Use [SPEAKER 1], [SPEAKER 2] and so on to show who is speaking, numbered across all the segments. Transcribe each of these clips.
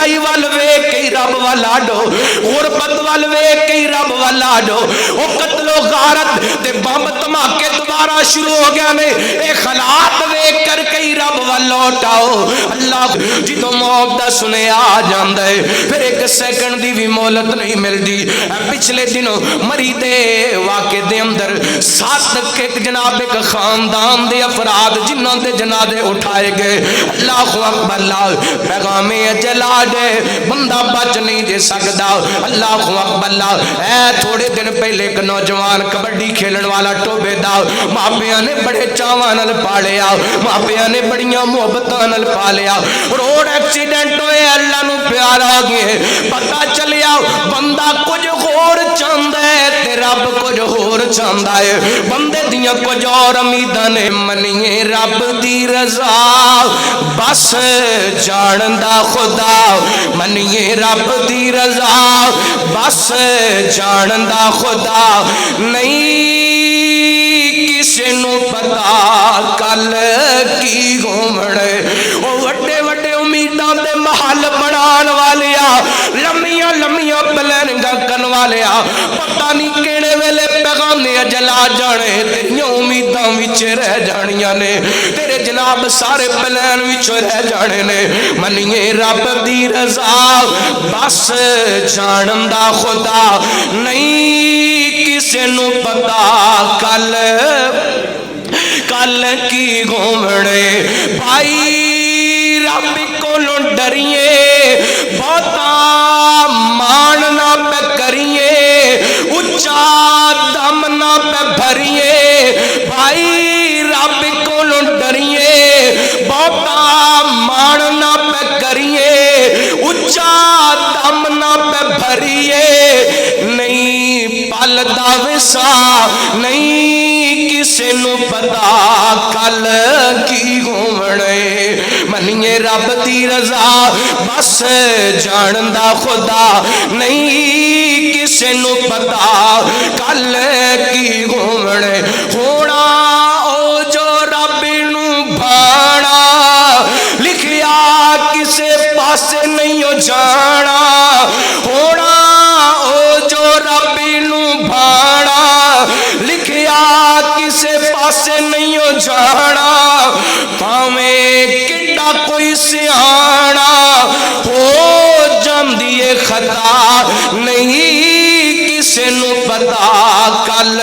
[SPEAKER 1] تنگائی وال ویکھ کے رب وال آڈو غربت وال ویکھ کے رب وال آڈو او قتل و غارت تے بم دھماکے دوبارہ شروع ہو گیا نے اے خلات ویکھ کر کے رب وال لوٹ آؤ اللہ جدوں موت دا سنے آ جاندا ہے پھر ایک سیکنڈ دی بھی مہلت نہیں ملدی پچھلے دنوں مری دے واقعے دے اندر 7 ایک جناب ایک خاندان دے افراد جنہاں دے جنازے اٹھائے گئے اللہ اکبر اللہ پیغام اجل آ جائے بندہ بچ نہیں دے سکدا اللہ اکبر اللہ اے تھوڑے دن پہلے ایک نوجوان کبڈی کھیلن والا ٹوبے دا ماپیاں نے بڑے چاواں نال پالیا ماپیاں نے بڑیاں محبتاں نال پالیا روڈ ایکسیڈنٹ ہوئے اللہ نو پیار آ گئے پتہ چلیا بندہ کچھ ہور چاہندا ہے تے رب کچھ ہور چاہندا ہے بندے دیاں کچھ اور امیداں نے منیے رب دی رضا بس جاندا خدا منیے رب دی رضا بس جاندا خدا نہیں کسے نو پتا کل کی گھومڑے او وڈے وڈے امیداں دے محل بنان والیا لمیاں لمیاں پلاننگاں کرن والیا پتہ نہیں کیڑے ویلے پیغام اجل آ جانے تیریاں امیداں وچ رہ جانیاں نے تیرے جناب سارے پلان وچ رہ جانے نے منیے رب دی رضا بس جاندا خدا نہیں کسے نو پتا کل کل کی گھومڑے بھائی رب کولوں ڈریے بہتا مان نہ پہ کریے اچا دم نہ پہ بھریے بھائی رب کولوں ڈریے بہتا مان نہ پہ کریے اچا دم نہ پہ بھریے نہیں پلدا وسا نہیں کسے نو پتا کل کی گھومڑے منیے رب دی رضا بس جاندا خدا نہیں کسے نو پتا کل کی گھومڑے ہونا او جو رب نو بھانا لکھیا کسے پاسے نہیں ہو جانا ہونا او جو رب نو بھانا لکھیا کسے پاسے نہیں ہو جانا پاویں کڈا کوئی سیانا ہو جاندی خطا نہیں کسے نو پتا کل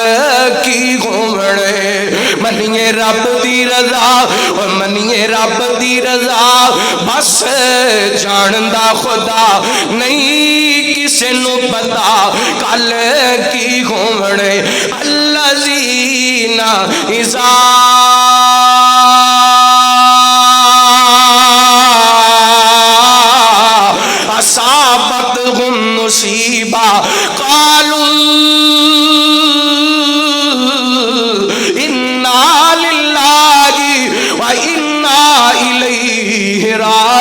[SPEAKER 1] کی گھومڑے منیے رب دی رضا اور منیے رب دی رضا بس جاندا خدا نہیں کسے نو پتا کل کی گھومڑے الذین اذا اصابتهم مصیبہ قالوا انا للہ و انا الیہ راجعون